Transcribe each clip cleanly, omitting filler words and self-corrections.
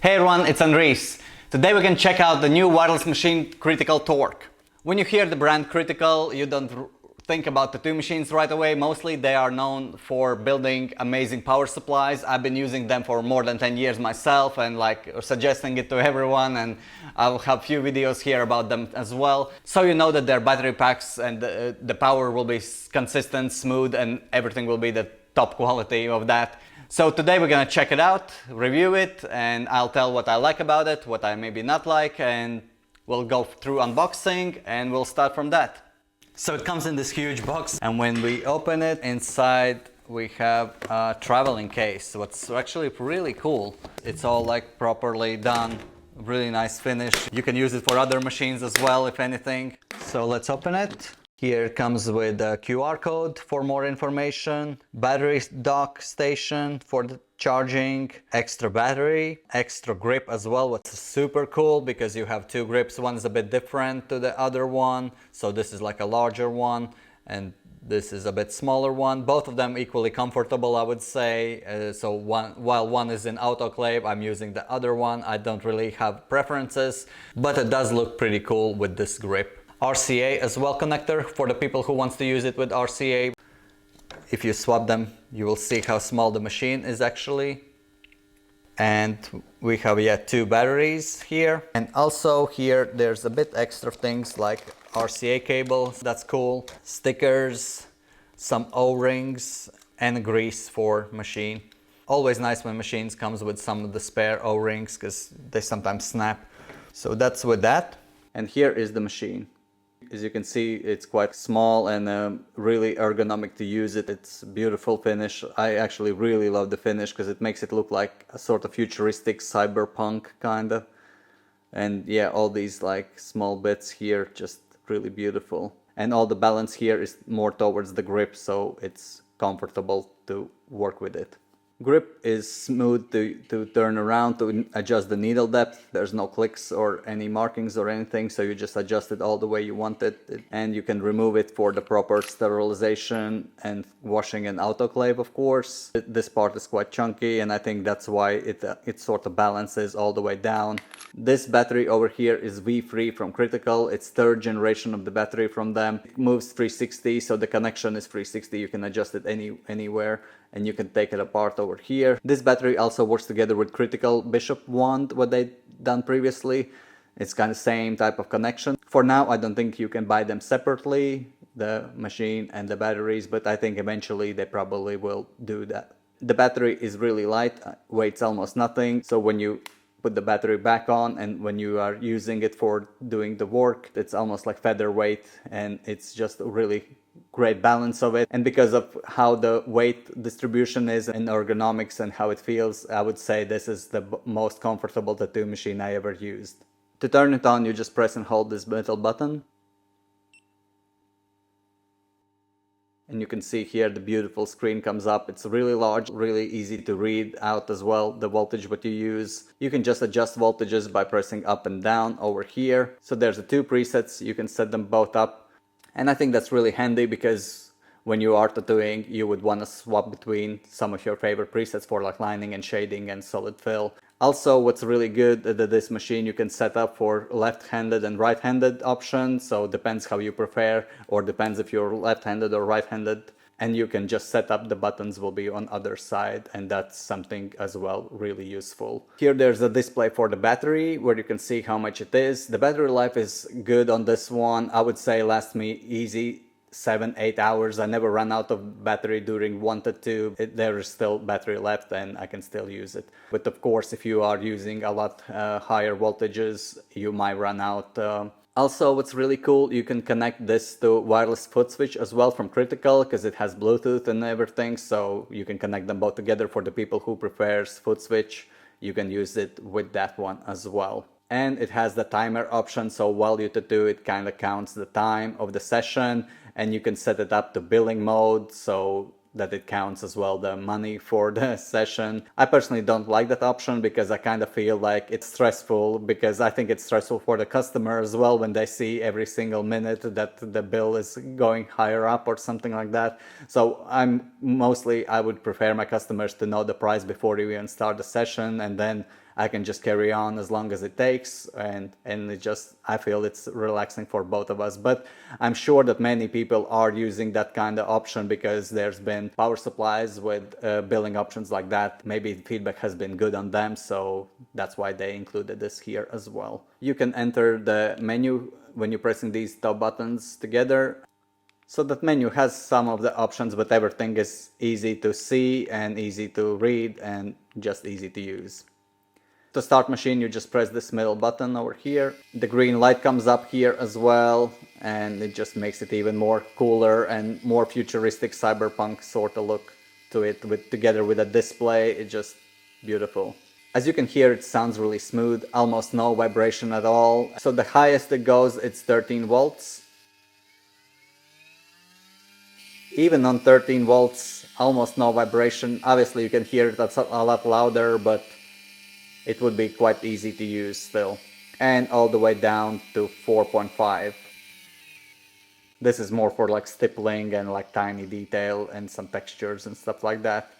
Hey everyone, it's Andres. Today we can check out the new wireless machine Critical Torque. When you hear the brand Critical, you don't think about the two machines right away. Mostly they are known for building amazing power supplies. I've been using them for more than 10 years myself and suggesting it to everyone, and I'll have few videos here about them as well. So you know that their battery packs and the power will be consistent, smooth, and everything will be the top quality of that. So today we're gonna check it out, review it, and I'll tell what I like about it, what I maybe not like, and we'll go through unboxing and we'll start from that. So it comes in this huge box, and when we open it, inside we have a traveling case. What's actually really cool, it's all like properly done, really nice finish. You can use it for other machines as well, if anything. So let's open it. Here it comes with a QR code for more information, battery dock station for the charging, extra battery, extra grip as well, what's super cool because you have two grips. One is a bit different to the other one, so this is like a larger one and this is a bit smaller one. Both of them equally comfortable, I would say. While one is in autoclave, I'm using the other one. I don't really have preferences, but it does look pretty cool with this grip. RCA as well connector for the people who wants to use it with RCA. If you swap them, you will see how small the machine is actually. And we have two batteries here. And also here there's a bit extra things like RCA cables, that's cool. Stickers, some O-rings and grease for machine. Always nice when machines comes with some of the spare O-rings because they sometimes snap. So that's with that. And here is the machine. As you can see, it's quite small and really ergonomic to use it. It's a beautiful finish. I actually really love the finish because it makes it look like a sort of futuristic cyberpunk kind of. And yeah, all these like small bits here, just really beautiful. And all the balance here is more towards the grip, so it's comfortable to work with it. Grip is smooth to turn around to adjust the needle depth. There's no clicks or any markings or anything, so you just adjust it all the way you want it. And you can remove it for the proper sterilization and washing and autoclave, of course. This part is quite chunky, and I think that's why it sort of balances all the way down. This battery over here is V3 from Critical. It's third generation of the battery from them. It moves 360, so the connection is 360. You can adjust it anywhere, and you can take it apart over here. This battery also works together with Critical Bishop Wand, what they done previously. It's kind of same type of connection. For now, I don't think you can buy them separately, the machine and the batteries, but I think eventually they probably will do that. The battery is really light, weighs almost nothing, so when you put the battery back on and when you are using it for doing the work, it's almost like featherweight, and it's just a really great balance of it. And because of how the weight distribution is and ergonomics and how it feels, I would say this is the most comfortable tattoo machine I ever used. To turn it on, you just press and hold this metal button. And you can see here the beautiful screen comes up. It's really large, really easy to read out as well, the voltage what you use. You can just adjust voltages by pressing up and down over here. So there's the two presets, you can set them both up. And I think that's really handy because when you are tattooing, you would want to swap between some of your favorite presets for like lining and shading and solid fill. Also, what's really good that this machine you can set up for left-handed and right-handed options, so depends how you prefer, or depends if you're left-handed or right-handed, and you can just set up the buttons will be on other side, and that's something as well really useful. Here there's a display for the battery where you can see how much it is. The battery life is good on this one. I would say lasts me easy 7-8 hours. I never run out of battery during one tattoo. There is still battery left and I can still use it. But of course, if you are using a lot higher voltages, you might run out. Also, what's really cool, you can connect this to wireless foot switch as well from Critical because it has Bluetooth and everything. So you can connect them both together. For the people who prefers foot switch, you can use it with that one as well. And it has the timer option, so while you tattoo, it kind of counts the time of the session, and you can set it up to billing mode so that it counts as well the money for the session. I personally don't like that option because I kind of feel like it's stressful, because I think it's stressful for the customer as well when they see every single minute that the bill is going higher up or something like that. So I would prefer my customers to know the price before you even start the session, and then I can just carry on as long as it takes, and it just, I feel it's relaxing for both of us. But I'm sure that many people are using that kind of option because there's been power supplies with billing options like that. Maybe the feedback has been good on them, so that's why they included this here as well. You can enter the menu when you're pressing these top buttons together. So that menu has some of the options, but everything is easy to see and easy to read and just easy to use. To start machine, you just press this middle button over here. The green light comes up here as well, and it just makes it even more cooler and more futuristic cyberpunk sort of look to it, together with a display. It's just beautiful. As you can hear, it sounds really smooth, almost no vibration at all. So the highest it goes, it's 13 volts. Even on 13 volts, almost no vibration. Obviously you can hear it a lot louder, but it would be quite easy to use still. And all the way down to 4.5. This is more for like stippling and like tiny detail and some textures and stuff like that.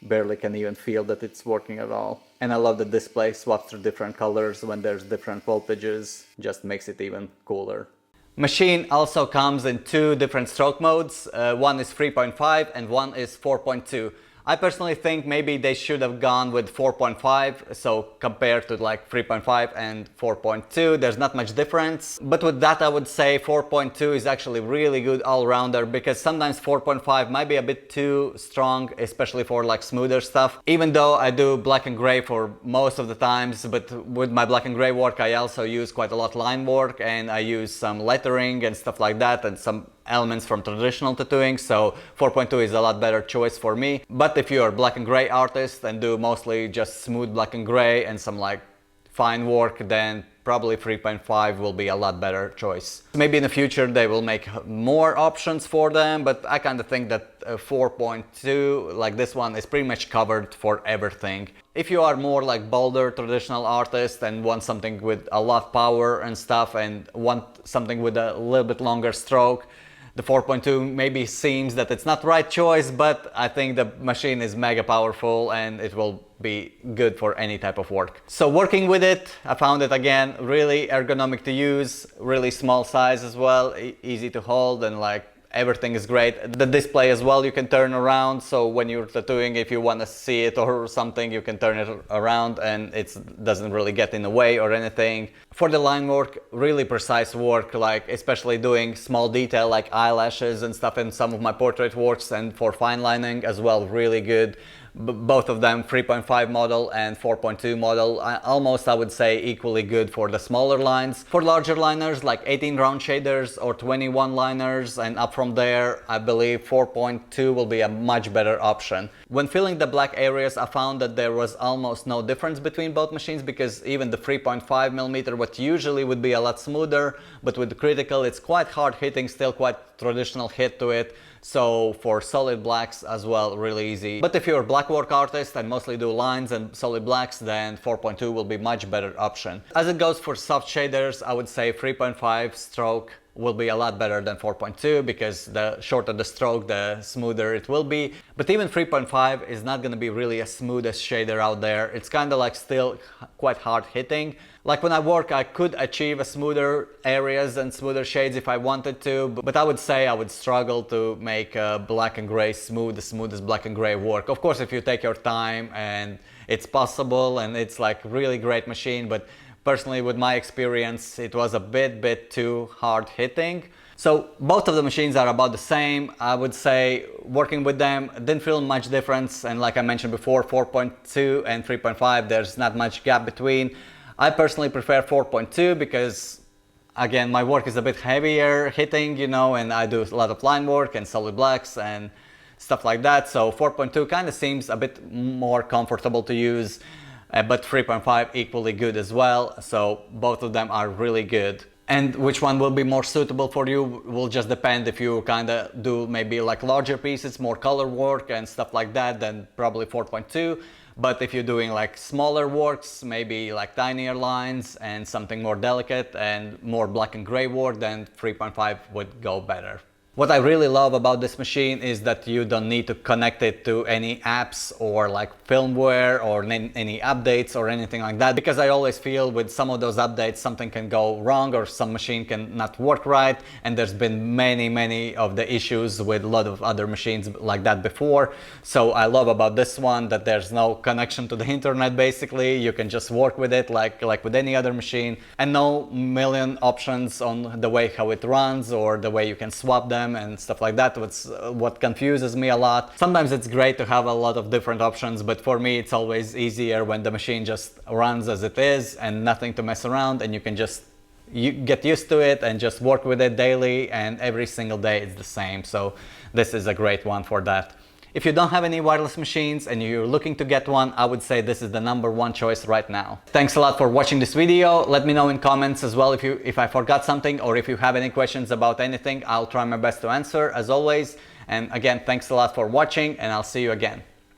Barely can even feel that it's working at all. And I love the display swaps through different colors when there's different voltages. Just makes it even cooler. Machine also comes in two different stroke modes. One is 3.5 and one is 4.2. I personally think maybe they should have gone with 4.5, so compared to like 3.5 and 4.2, there's not much difference. But with that, I would say 4.2 is actually really good all-rounder, because sometimes 4.5 might be a bit too strong, especially for like smoother stuff. Even though I do black and gray for most of the times, but with my black and gray work, I also use quite a lot line work, and I use some lettering and stuff like that, and some elements from traditional tattooing, so 4.2 is a lot better choice for me. But if you're a black and gray artist and do mostly just smooth black and gray and some like fine work, then probably 3.5 will be a lot better choice. Maybe in the future they will make more options for them, but I kind of think that 4.2, like this one, is pretty much covered for everything. If you are more like bolder traditional artist and want something with a lot of power and stuff and want something with a little bit longer stroke, the 4.2 maybe seems that it's not the right choice, but I think the machine is mega powerful and it will be good for any type of work. So working with it, I found it again really ergonomic to use, really small size as well, easy to hold, and like everything is great. The display as well, you can turn around, so when you're tattooing, if you want to see it or something, you can turn it around and it doesn't really get in the way or anything. For the line work, really precise work, like especially doing small detail like eyelashes and stuff in some of my portrait works, and for fine lining as well, really good. Both of them, 3.5 model and 4.2 model, almost I would say equally good for the smaller lines. For larger liners like 18 round shaders or 21 liners and up from there, I believe 4.2 will be a much better option. When filling the black areas, I found that there was almost no difference between both machines, because even the 3.5mm, what usually would be a lot smoother, but with the critical it's quite hard hitting, still quite traditional hit to it. So for solid blacks as well, really easy. But if you're a black work artist and mostly do lines and solid blacks, then 4.2 will be much better option. As it goes for soft shaders, I would say 3.5 stroke will be a lot better than 4.2, because the shorter the stroke, the smoother it will be. But even 3.5 is not going to be really as smooth as shader out there. It's kind of like still quite hard hitting. Like when I work, I could achieve a smoother areas and smoother shades if I wanted to, but I would say I would struggle to make black and gray smooth, the smoothest black and gray work. Of course, if you take your time, and it's possible, and it's like really great machine, but personally with my experience, it was a bit too hard hitting. So both of the machines are about the same. I would say working with them didn't feel much difference, and like I mentioned before, 4.2 and 3.5, there's not much gap between. I personally prefer 4.2 because, again, my work is a bit heavier hitting, you know, and I do a lot of line work and solid blacks and stuff like that. So 4.2 kind of seems a bit more comfortable to use, but 3.5 equally good as well. So both of them are really good. And which one will be more suitable for you will just depend. If you kind of do maybe like larger pieces, more color work and stuff like that, then probably 4.2. But if you're doing like smaller works, maybe like tinier lines and something more delicate and more black and gray work, then 3.5 would go better. What I really love about this machine is that you don't need to connect it to any apps or like firmware or any updates or anything like that, because I always feel with some of those updates something can go wrong or some machine can not work right, and there's been many of the issues with a lot of other machines like that before. So I love about this one that there's no connection to the internet. Basically you can just work with it like with any other machine, and no million options on the way how it runs or the way you can swap them and stuff like that. What confuses me a lot. Sometimes it's great to have a lot of different options, but for me it's always easier when the machine just runs as it is and nothing to mess around, and you can just get used to it and just work with it daily, and every single day it's the same. So this is a great one for that. If you don't have any wireless machines and you're looking to get one, I would say this is the #1 choice right now. Thanks a lot for watching this video. Let me know in comments as well if I forgot something, or if you have any questions about anything. I'll try my best to answer as always. And again, thanks a lot for watching, and I'll see you again.